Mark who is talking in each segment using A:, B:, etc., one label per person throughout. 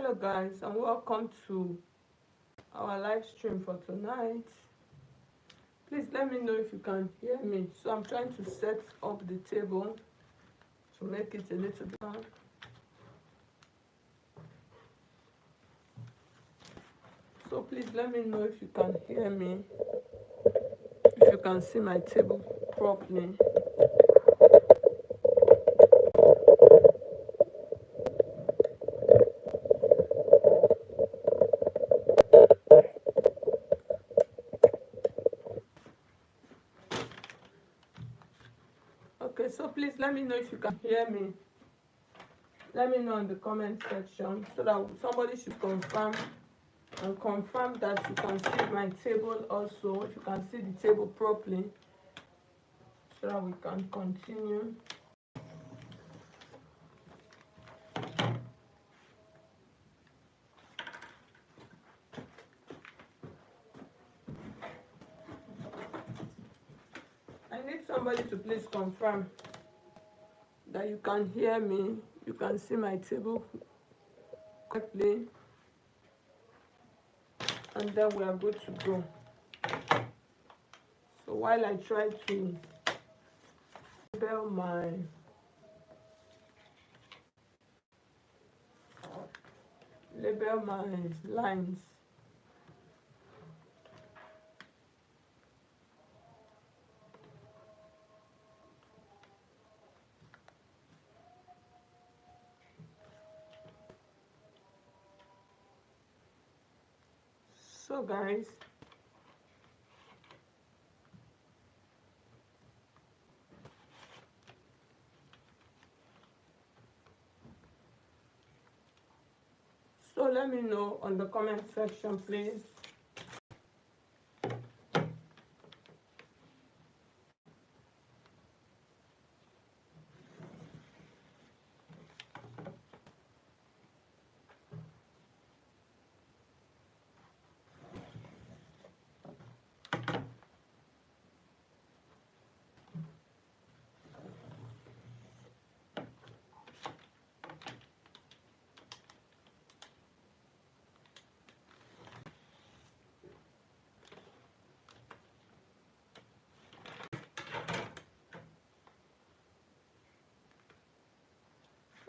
A: Hello guys, and welcome to our live stream for tonight. Please let me know if you can hear me. So I'm trying to set up the table to make it a little bit hard. So please let me know if you can hear me, if you can see my table properly. Okay, so please let me know if you can hear me. Let me know in the comment section so that somebody should confirm that you can see my table also, if you can see the table properly, so that we can continue. I need somebody to please confirm that you can hear me, you can see my table correctly, and then we are good to go. So while I try to label my lines. So guys, so let me know on the comment section, please.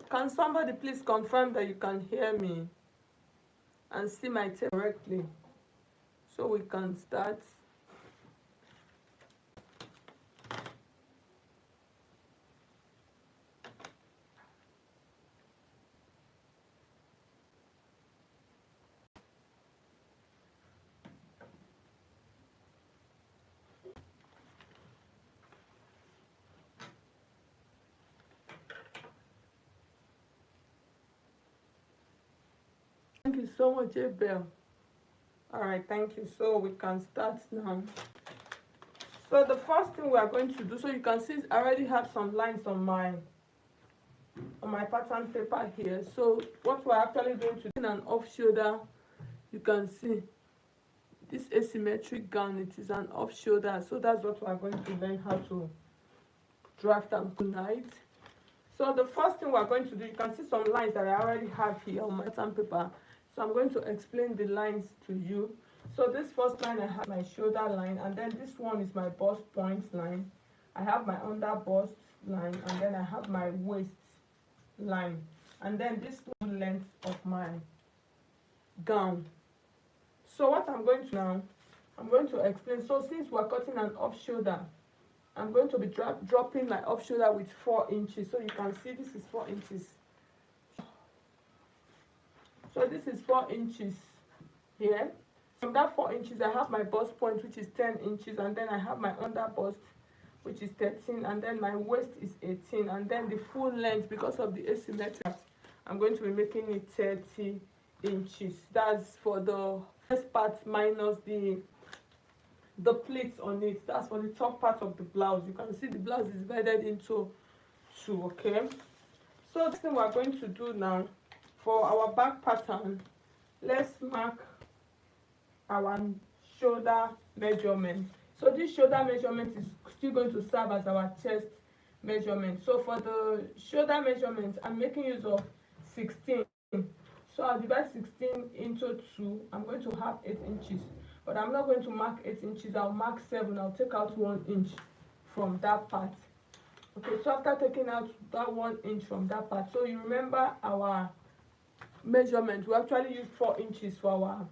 A: Can somebody please confirm that you can hear me and see my table correctly so we can start? Thank you so much, Abel. All right, thank you. So we can start now. So the first thing we are going to do, so you can see I already have some lines on my pattern paper here. So what we're actually going to do in an off shoulder, you can see this asymmetric gown, it is an off shoulder. So that's what we're going to learn how to draft and tonight. So the first thing we're going to do, you can see some lines that I already have here on my pattern paper. So I'm going to explain the lines to you. So this first line, I have my shoulder line, and then this one is my bust point line. I have my under bust line, and then I have my waist line, and then this one length of my gown. So what I'm going to now, I'm going to explain. So since we're cutting an off shoulder, I'm going to be dropping my off shoulder with 4 inches. So you can see this is 4 inches. So this is 4 inches here. From that 4 inches, I have my bust point, which is 10 inches, and then I have my under bust, which is 13, and then my waist is 18, and then the full length, because of the asymmetric, I'm going to be making it 30 inches. That's for the first part minus the pleats on it. That's for the top part of the blouse. You can see the blouse is divided into 2. Okay, so this thing we're going to do now, for our back pattern, let's mark our shoulder measurement. So this shoulder measurement is still going to serve as our chest measurement. So for the shoulder measurement, I'm making use of 16. So I'll divide 16 into 2. I'm going to have 8 inches, but I'm not going to mark 8 inches. I'll mark 7. I'll take out 1 inch from that part. Okay, so after taking out that 1 inch from that part, so you remember our measurement, we actually used 4 inches for our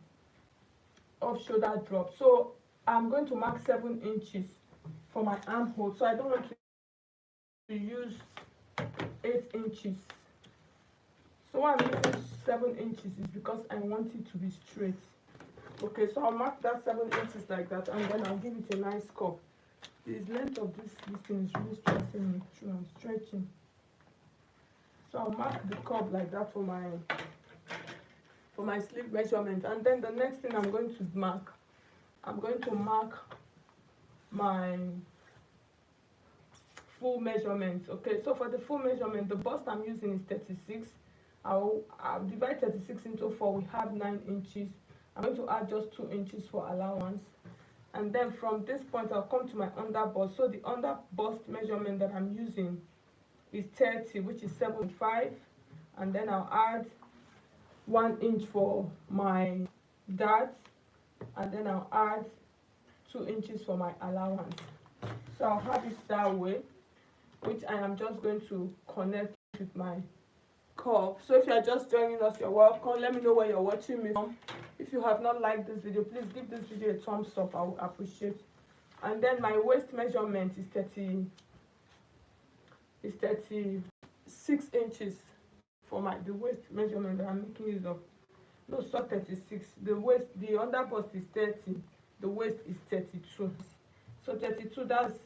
A: off shoulder drop. So I'm going to mark 7 inches for my armhole. So I don't want to use 8 inches. So why I'm using 7 inches is because I want it to be straight. Okay, so I'll mark that 7 inches like that, and then I'll give it a nice curve. The length of this thing is really stressing me through. I'm stretching. So I'll mark the curve like that for my sleeve measurement. And then the next thing I'm going to mark my full measurement. Okay, so for the full measurement, the bust I'm using is 36. I'll divide 36 into 4. We have 9 inches. I'm going to add just 2 inches for allowance. And then from this point, I'll come to my under bust. So the under bust measurement that I'm using is 30, which is 7.5. And then I'll add 1 inch for my dart. And then I'll add 2 inches for my allowance. So I'll have it that way, which I am just going to connect with my curve. So if you are just joining us, you're welcome. Let me know where you're watching me from. If you have not liked this video, please give this video a thumbs up. I will appreciate. And then my waist measurement is 36 inches for the waist measurement that I'm making use of. No, so 36. The under bust is 30. The waist is 32. So 32, that's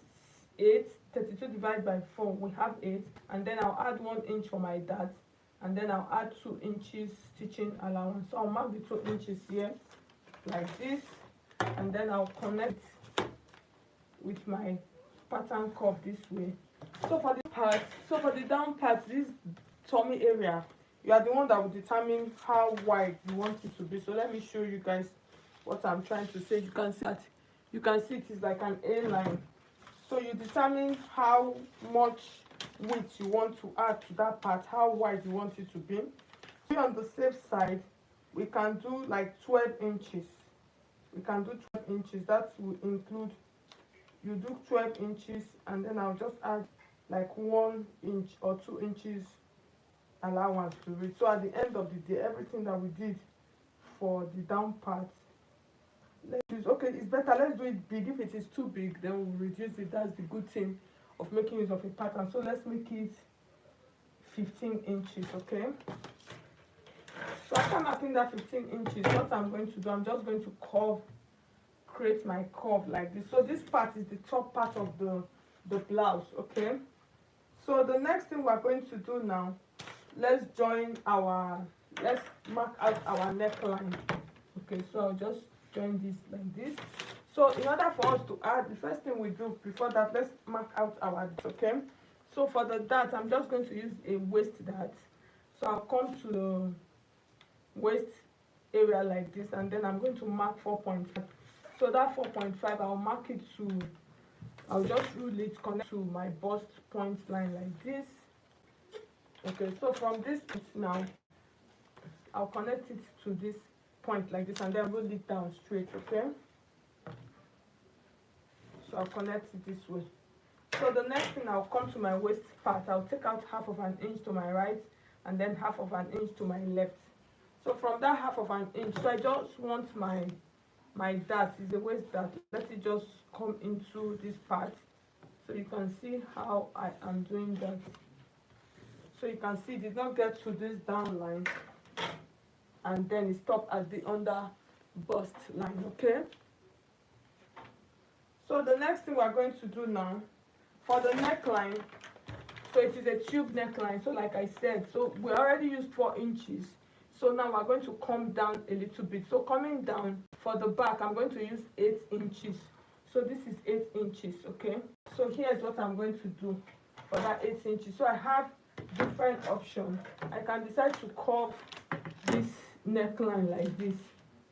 A: 8. 32 divided by 4, we have 8. And then I'll add 1 inch for my dart. And then I'll add 2 inches stitching allowance. So I'll mark the 2 inches here like this, and then I'll connect with my pattern curve this way. So for the down part, this tummy area, you are the one that will determine how wide you want it to be. So let me show you guys what I'm trying to say. You can see it is like an A line. So you determine how much width you want to add to that part, how wide you want it to be. So on the safe side, we can do like 12 inches. We can do 12 inches. That will include, you do 12 inches, and then I'll just add like 1 inch or 2 inches allowance to it. So at the end of the day, everything that we did for the down part, let's use, okay, it's better, let's do it big. If it is too big, then we'll reduce it. That's the good thing of making use of a pattern. So let's make it 15 inches. Okay, so after marking that 15 inches, what I'm going to do, I'm just going to create my curve like this. So this part is the top part of the blouse. Okay, so the next thing we're going to do now, let's mark out our neckline. Okay, so I'll just join this like this. So in order for us to add, the first thing we do before that, let's mark out our dart. Okay, so for the dart, I'm just going to use a waist dart. So I'll come to the waist area like this, and then I'm going to mark 4.5. So that 4.5, I'll mark it to, I'll just rule it, connect to my bust point line like this. Okay, so from this now, I'll connect it to this point like this, and then roll it down straight. Okay, so I'll connect it this way. So the next thing, I'll come to my waist part. I'll take out half of an inch to my right, and then half of an inch to my left. So from that half of an inch, so I just want my dart, is the waist dart, let it just come into this part. So you can see how I am doing that. So you can see it did not get to this down line, and then it stopped at the under bust line. Okay, so the next thing we're going to do now, for the neckline, so it is a tube neckline. So like I said, so we already used 4 inches. So now we're going to come down a little bit. So coming down for the back, I'm going to use 8 inches. So this is 8 inches. Okay, so here's what I'm going to do for that 8 inches. So I have different options. I can decide to curve this neckline like this.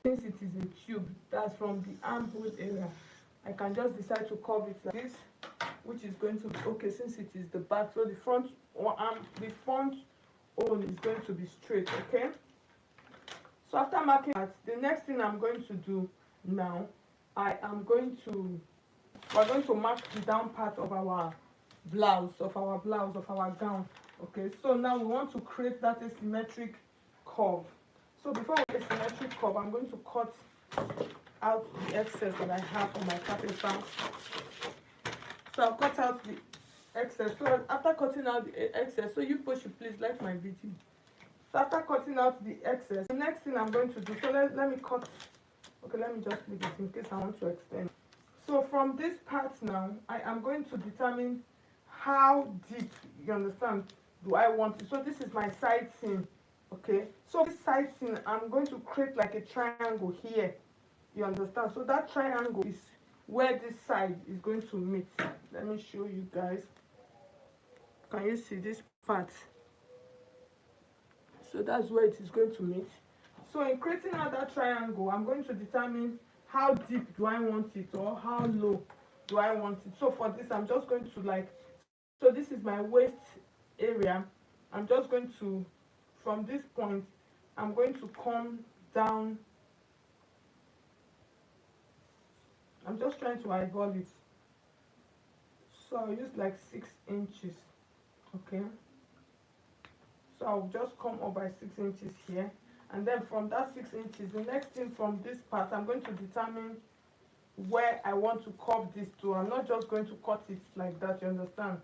A: Since it is a tube, that's from the armhole area, I can just decide to curve it like this, which is going to be okay since it is the back. So the front own is going to be straight. Okay, So after marking that, the next thing I'm going to do now, we're going to mark the down part of our blouse, of our gown. Okay, so now we want to create that asymmetric curve. So before we asymmetric curve, I'm going to cut out the excess that I have on my taffeta. So I'll cut out the excess. So after cutting out the excess, so you should please like my video. So after cutting out the excess, the next thing I'm going to do, so let me cut, okay, let me just leave it in case I want to extend. So from this part now, I am going to determine how deep, you understand, do I want it. So this is my side seam, okay. So this side seam, I'm going to create like a triangle here, you understand. So that triangle is where this side is going to meet. Let me show you guys. Can you see this part? So that's where it is going to meet. So in creating out that triangle, I'm going to determine how deep do I want it or how low do I want it. So for this, I'm just going to so this is my waist area. I'm just going to, from this point, I'm going to come down. I'm just trying to eyeball it. So I'll use like 6 inches, okay. So I'll just come up by 6 inches here, and then from that 6 inches, the next thing from this part, I'm going to determine where I want to curve this to. I'm not just going to cut it like that, you understand.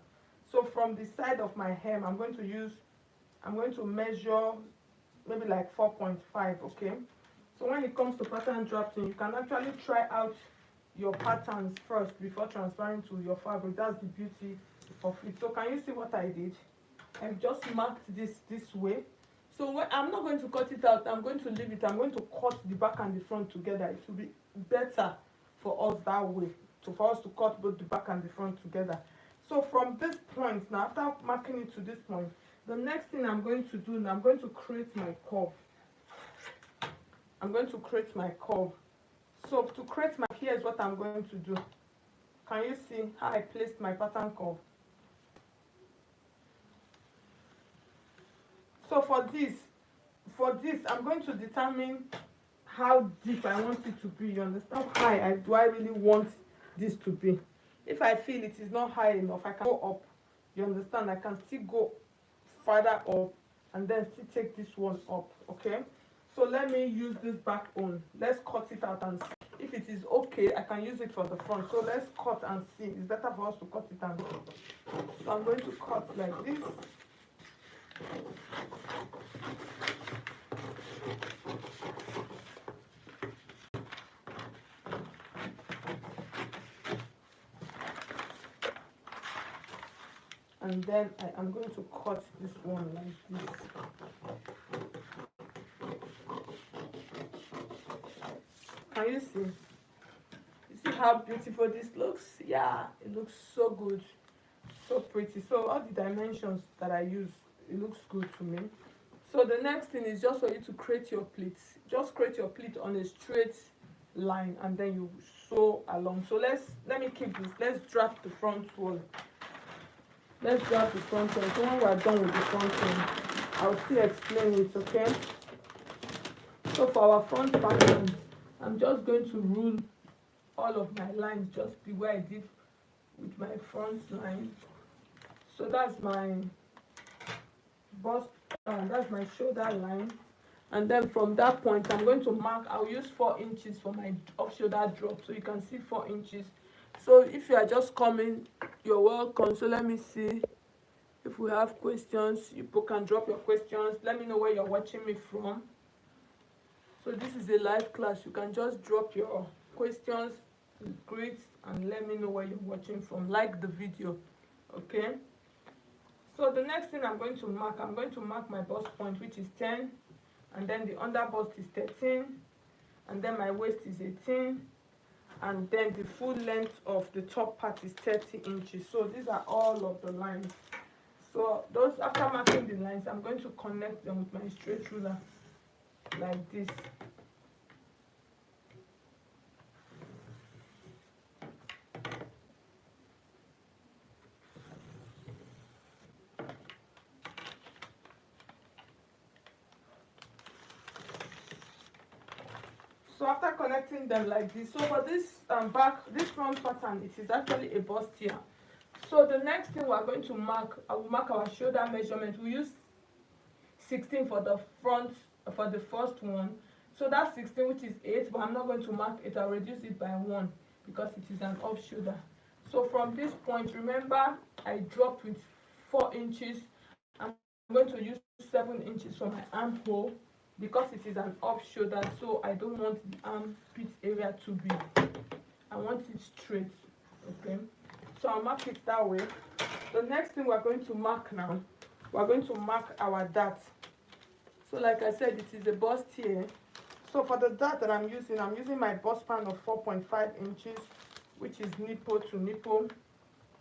A: So from the side of my hem, I'm going to measure maybe like 4.5, okay. So when it comes to pattern drafting, you can actually try out your patterns first before transferring to your fabric. That's the beauty of it. So can you see what I did? I've just marked this way. So I'm not going to cut it out, I'm going to leave it. I'm going to cut the back and the front together. It will be better for us that way, for us to cut both the back and the front together. So from this point now, after marking it to this point, the next thing I'm going to do now, I'm going to create my curve. I'm going to create my curve. So to create my, here's what I'm going to do. Can you see how I placed my pattern curve? So for this, I'm going to determine how deep I want it to be. You understand? How high do I really want this to be? If I feel it is not high enough, I can go up. You understand? I can still go further up and then still take this one up, okay. So let me use this backbone. Let's cut it out and see. If it is okay, I can use it for the front. So let's cut and see. It's better for us to cut it and see. So I'm going to cut like this. And then I am going to cut this one like this. Can you see? You see how beautiful this looks? Yeah, it looks so good, so pretty. So all the dimensions that I use, it looks good to me. So the next thing is just for you to create your pleats. Just create your pleat on a straight line and then you sew along. So let me keep this. Let's draft the front wall. Let's draft the front wall. So when we are done with the front wall, I'll still explain it, okay? So for our front pattern, I'm just going to rule all of my lines just the way I did with my front line. So that's my bust, that's my shoulder line. And then from that point, I'm going to mark, I'll use 4 inches for my off shoulder drop. So you can see 4 inches. So if you are just coming, you're welcome. So let me see if we have questions. You can drop your questions. Let me know where you're watching me from. So this is a live class. You can just drop your questions, greets, and let me know where you're watching from. Like the video, okay? So the next thing I'm going to mark my bust point, which is 10, and then the under bust is 13, and then my waist is 18, and then the full length of the top part is 30 inches. So these are all of the lines. So those, after marking the lines, I'm going to connect them with my straight ruler like this. So after connecting them like this, so for this this front pattern, it is actually a bust here. So the next thing we are going to mark, I will mark our shoulder measurement. We use 16 for the front, for the first one. So that's 16, which is 8, but I'm not going to mark it. I'll reduce it by 1 because it is an off shoulder. So from this point, remember I dropped with 4 inches. I'm going to use 7 inches for my armhole because it is an off shoulder, so I don't want the armpit area to be, I want it straight. Okay, so I'll mark it that way. The next thing we're going to mark now, we're going to mark our dart. So like I said, it is a bust here. So for the dart that I'm using my bust span of 4.5 inches, which is nipple to nipple.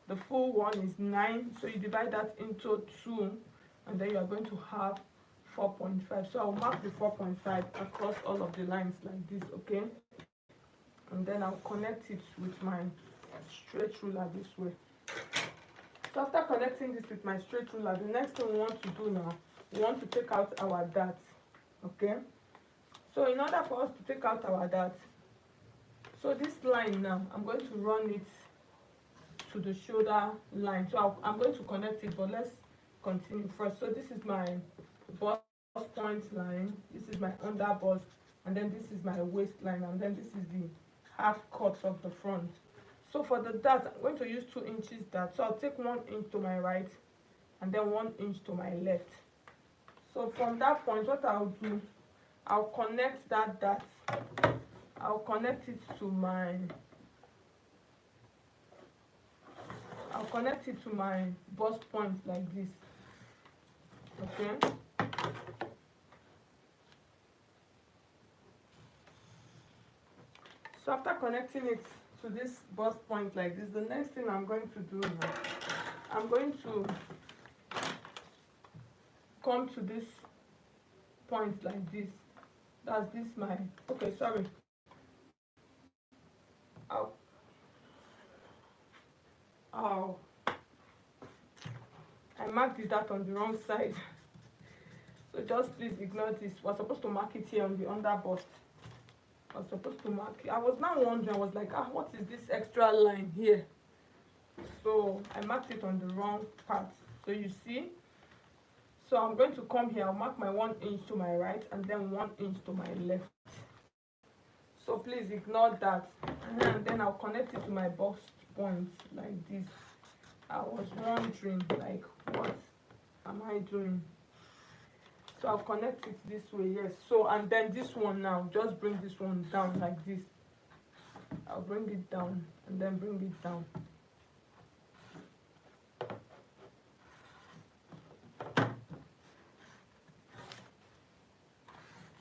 A: The full one is 9, so you divide that into 2, and then you are going to have 4.5. So I'll mark the 4.5 across all of the lines like this, okay? And then I'll connect it with my straight ruler this way. So after connecting this with my straight ruler, the next thing we want to do now, we want to take out our dart, okay? So in order for us to take out our dart, so this line now, I'm going to run it to the shoulder line. So I'm going to connect it, but let's continue first. So this is my bust point line, this is my under bust, and then this is my waistline, and then this is the half cut of the front. So for the dart, I'm going to use 2 inches dart. So I'll take 1 inch to my right and then 1 inch to my left. So from that point, what I'll do, I'll connect that dart. I'll connect it to my bust point like this. Okay. So after connecting it to this bust point like this, the next thing I'm going to do now, I'm going to come to this point like this. That's this my, okay, sorry. I marked it that on the wrong side. So just please ignore this. We're supposed to mark it here on the under bust. I was supposed to mark it. I was now wondering, I was like, what is this extra line here? So I marked it on the wrong part. So you see, so I'm going to come here, I'll mark my 1 inch to my right and then 1 inch to my left. So please ignore that. And then I'll connect it to my bust point like this. I was wondering, like, what am I doing? So I'll connect it this way, yes. So, and then this one now, just bring this one down like this. I'll bring it down and then bring it down.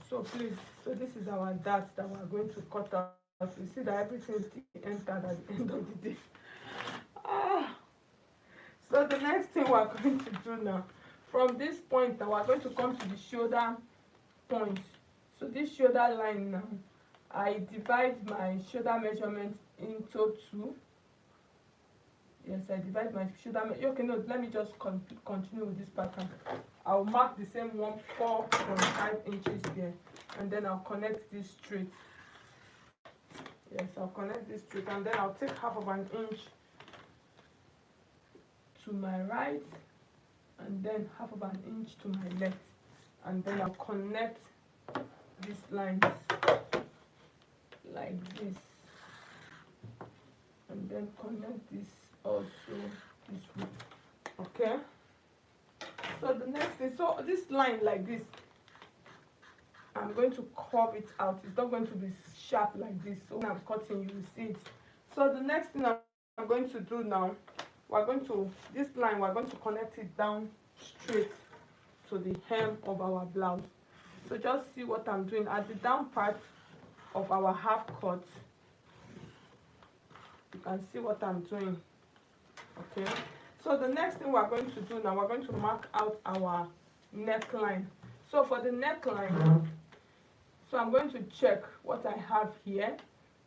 A: So please, so this is our dart that we're going to cut out. You see that everything entered at the end of the day. So the next thing we're going to do now, from this point now, we're going to come to the shoulder point. So this shoulder line now, I divide my shoulder measurement into 2. Yes, I divide my shoulder. Okay, no, let me just continue with this pattern. I'll mark the same 4.5 inches there, and then I'll connect this straight. Yes, I'll connect this straight, and then I'll take half of an inch to my right, and then half of an inch to my left, and then I'll connect these lines like this, and then connect this also this way. Okay, so the next thing, so this line like this, I'm going to curve it out. It's not going to be sharp like this, so when I'm cutting you will see it. So the next thing I'm going to do now, we're going to, this line, we're going to connect it down straight to the hem of our blouse. So just see what I'm doing at the down part of our half cut. You can see what I'm doing. Okay, so the next thing we're going to do now, we're going to mark out our neckline. So for the neckline, so I'm going to check what I have here,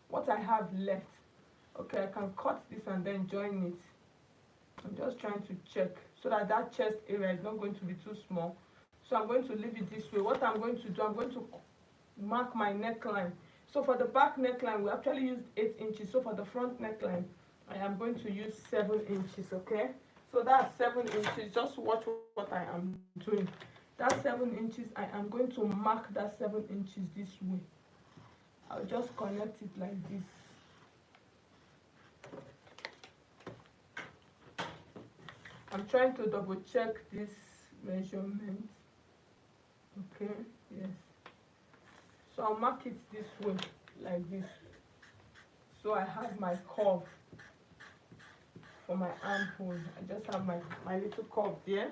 A: what I have left. Okay, I can cut this and then join it. I'm just trying to check so that that chest area is not going to be too small. So I'm going to leave it this way. What I'm going to do, I'm going to mark my neckline. So for the back neckline, we actually used 8 inches. So for the front neckline, I am going to use 7 inches, okay? So that's 7 inches. Just watch what I am doing. That 7 inches, I am going to mark that 7 inches this way. I'll just connect it like this. I'm trying to double check this measurement. Okay, yes. So I'll mark it this way, like this. So I have my curve for my armhole. I just have my little curve there.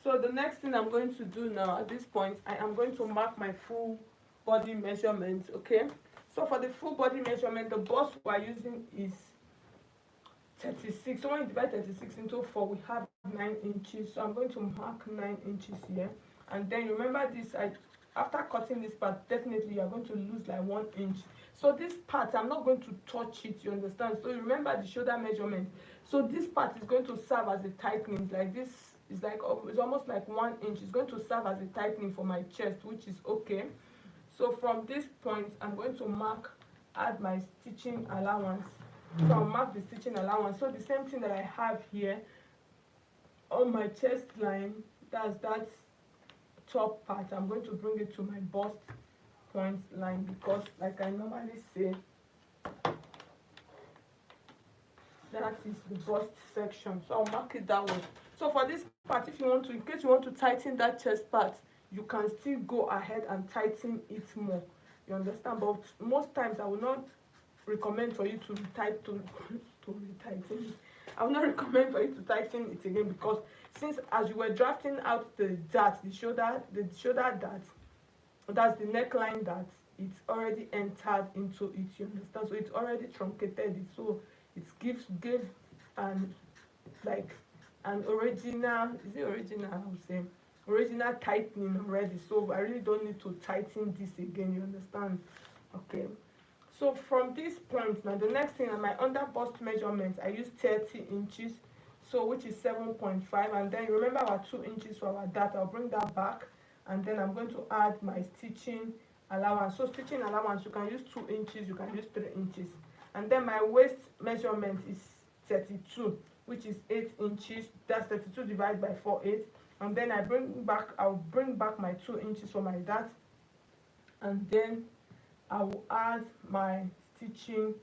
A: So the next thing I'm going to do now at this point, I am going to mark my full body measurement, okay? So for the full body measurement, the bust we're using is 36. So when you divide 36 into 4, we have 9 inches. So I'm going to mark 9 inches here. And then remember this, after cutting this part, definitely you're going to lose like 1 inch. So this part, I'm not going to touch it, you understand? So remember the shoulder measurement. So this part is going to serve as a tightening, like this is like, it's almost like 1 inch. It's going to serve as a tightening for my chest, which is okay. So from this point, I'm going to add my stitching allowance. So I'll mark the stitching allowance. So the same thing that I have here on my chest line, that's that top part, I'm going to bring it to my bust point line, because like I normally say, that is the bust section. So I'll mark it that way. So for this part, if you want to, in case you want to tighten that chest part, you can still go ahead and tighten it more, you understand? But most times I will not recommend for you to tighten it. I will not recommend for you to tighten it again, because since as you were drafting out the dart, the shoulder dart, that's the neckline dart, it's already entered into it, you understand? So it's already truncated it, so it gave an like an original, is it original, I would say original tightening already. So I really don't need to tighten this again, you understand? Okay, so from this point now, the next thing on my under bust measurement, I use 30 inches, so which is 7.5, and then remember our 2 inches for our dart. I'll bring that back, and then I'm going to add my stitching allowance. So stitching allowance, you can use 2 inches, you can use 3 inches, and then my waist measurement is 32, which is 8 inches. That's 32 divided by 4, 8. And then I'll bring back my 2 inches for my dart, and then I will add my stitching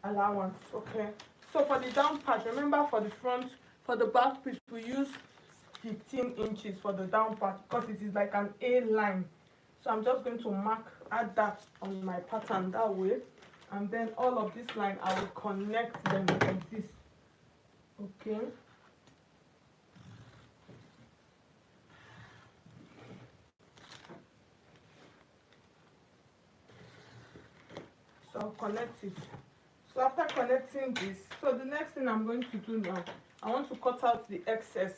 A: allowance, okay? So for the down part, remember for the front, for the back piece, we use 15 inches for the down part, because it is like an A line. So I'm just going to add that on my pattern that way, and then all of this line, I will connect them like this, okay? So I'll connect it. So after connecting this, so the next thing I'm going to do now, I want to cut out the excess.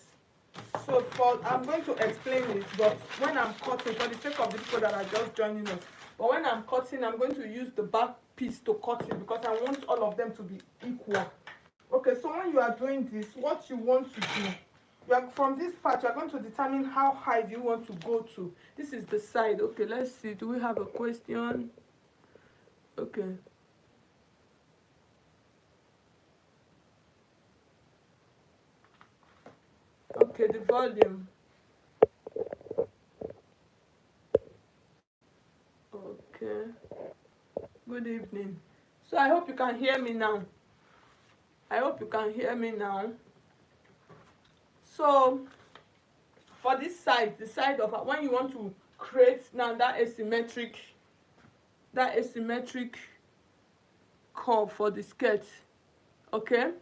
A: So I'm going to explain it, but when I'm cutting, for the sake of the people that are just joining us, but when I'm cutting, I'm going to use the back piece to cut it, because I want all of them to be equal. Okay, so when you are doing this, what you want to do, from this part, you're going to determine how high do you want to go to. This is the side. Okay, let's see. Do we have a question? Okay. Okay, the volume. Okay. Good evening. So I hope you can hear me now. So for this side, the side of when you want to create now that asymmetric curve for the skirt, okay?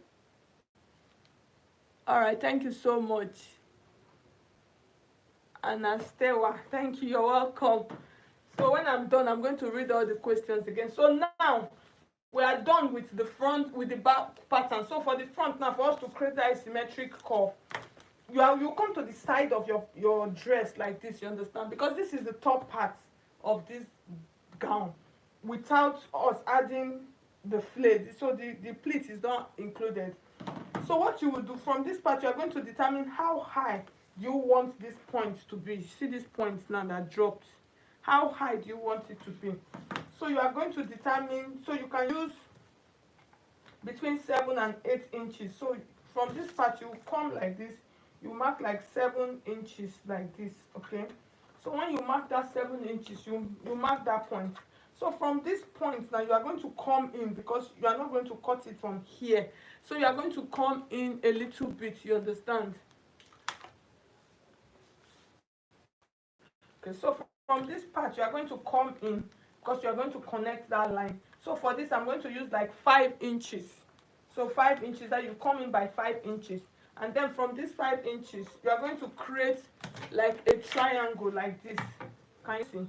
A: All right, thank you so much, Anastewa. Thank you, you're welcome. So when I'm done, I'm going to read all the questions again. So now we are done with the front, with the back pattern. So for the front now, for us to create that asymmetric curve, you come to the side of your dress like this, you understand? Because this is the top part of this gown without us adding the flail. So the pleat is not included. So what you will do from this part, you are going to determine how high you want this point to be. You see this point now that dropped. How high do you want it to be? So you are going to determine, so you can use between 7 and 8 inches. So from this part you come like this, you mark like 7 inches like this. Okay, so when you mark that 7 inches, you mark that point. So from this point now you are going to come in, because you are not going to cut it from here, so you are going to come in a little bit, you understand? Okay, so from this part you are going to come in, because you are going to connect that line. So for this I'm going to use like 5 inches. So 5 inches, that you come in by 5 inches, and then from this 5 inches you are going to create like a triangle like this. Can you see?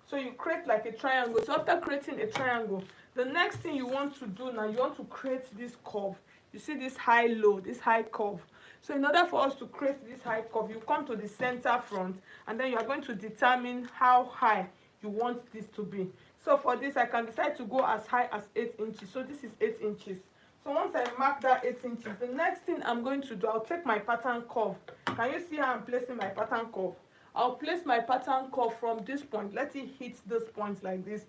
A: So you create like a triangle. So after creating a triangle, the next thing you want to do now, you want to create this curve. You see this high low, this high curve. So in order for us to create this high curve, you come to the center front, and then you are going to determine how high you want this to be. So for this I can decide to go as high as 8 inches. So this is 8 inches. So once I mark that 8 inches, the next thing I'm going to do, I'll take my pattern curve. Can you see how I'm placing my pattern curve? I'll place my pattern curve from this point. Let it hit this point like this,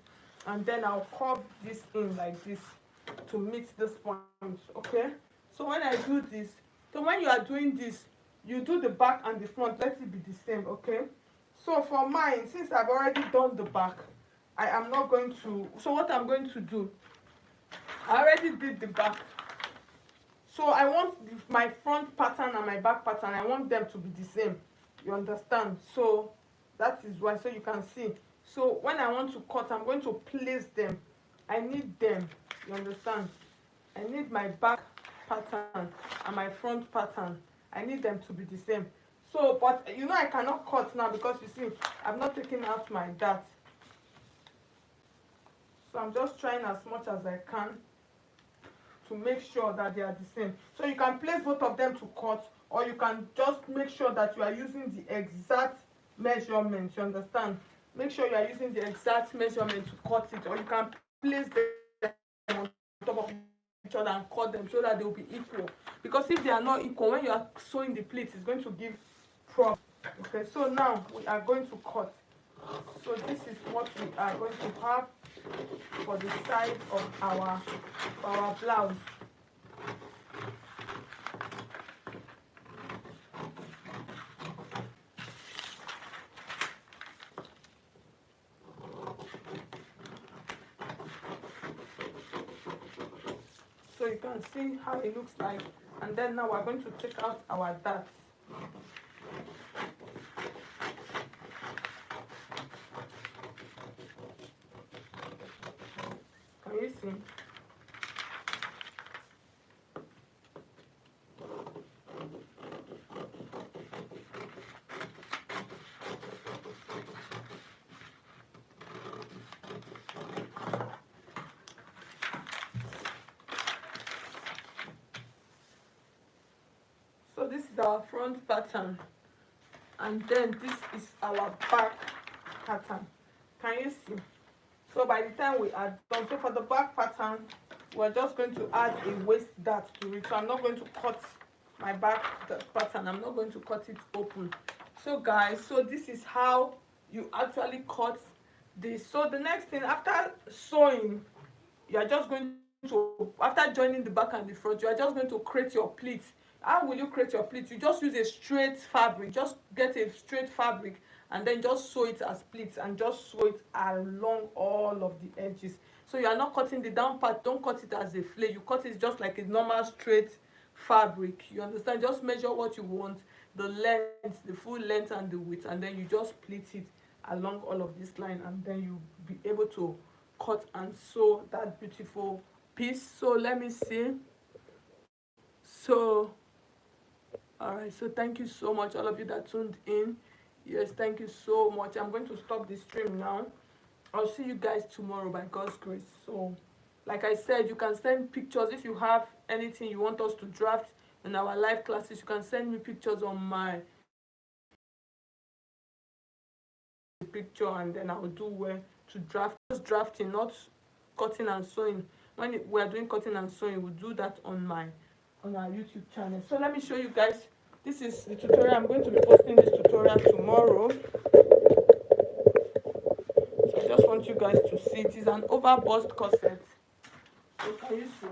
A: and then I'll curve this in like this to meet this point. Okay, so when I do this, so when you are doing this, you do the back and the front, let it be the same. Okay, so for mine, since I've already done the back, I am not going to, so what I'm going to do, I already did the back, so I want my front pattern and my back pattern, I want them to be the same, you understand? So that is why. So you can see, so when I want to cut, I'm going to place them. I need them, you understand? I need my back pattern and my front pattern, I need them to be the same. So but you know I cannot cut now, because you see I've not taken out my dart. So I'm just trying as much as I can to make sure that they are the same. So you can place both of them to cut, or you can just make sure that you are using the exact measurement, you understand? Make sure you are using the exact measurement to cut it, or you can place them on top of each other and cut them so that they will be equal. Because if they are not equal, when you are sewing the pleats, it's going to give problem. Okay, so now we are going to cut. So this is what we are going to have for the side of our blouse. So you can see how it looks like, and then now we're going to take out our darts. Can you see? So this is our front pattern, and then this is our back pattern. Can you see? So by the time we are done, so for the back pattern, we're just going to add a waist dart to it. So I'm not going to cut my back pattern, I'm not going to cut it open. So guys, so this is how you actually cut this. So the next thing, after sewing, you are just going to, after joining the back and the front, you are just going to create your pleats. How will you create your pleats? You just use a straight fabric, just get a straight fabric, and then just sew it as pleats, and just sew it along all of the edges. So you are not cutting the down part, don't cut it as a flare, you cut it just like a normal straight fabric, you understand? Just measure what you want, the length, the full length and the width, and then you just pleat it along all of this line, and then you'll be able to cut and sew that beautiful piece. So let me see. So all right, so thank you so much, all of you that tuned in. Yes, thank you so much. I'm going to stop the stream now. I'll see you guys tomorrow by God's grace. So like I said, you can send pictures if you have anything you want us to draft in our live classes. You can send me pictures on my picture, and then I will do where to draft. Just drafting, not cutting and sewing. When we are doing cutting and sewing, we'll do that on our YouTube channel. So let me show you guys. This is the tutorial. I'm going to be posting this tutorial tomorrow. guys to see. It is an overbust corset. So can you see?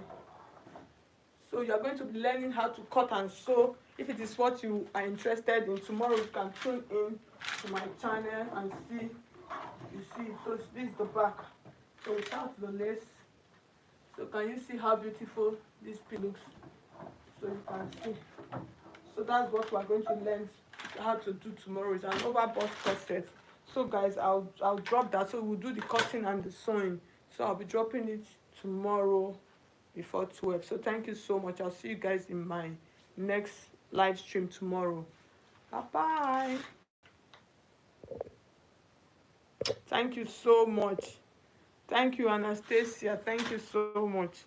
A: So you are going to be learning how to cut and sew. If it is what you are interested in, tomorrow you can tune in to my channel and see. You see, so this is the back. So without the lace. So can you see how beautiful this piece looks? So you can see. So that's what we're going to learn how to do tomorrow. It's an overbust corset. So guys, I'll drop that. So we'll do the cutting and the sewing. So I'll be dropping it tomorrow before 12. So thank you so much. I'll see you guys in my next live stream tomorrow. Bye bye. Thank you so much. Thank you, Anastasia. Thank you so much.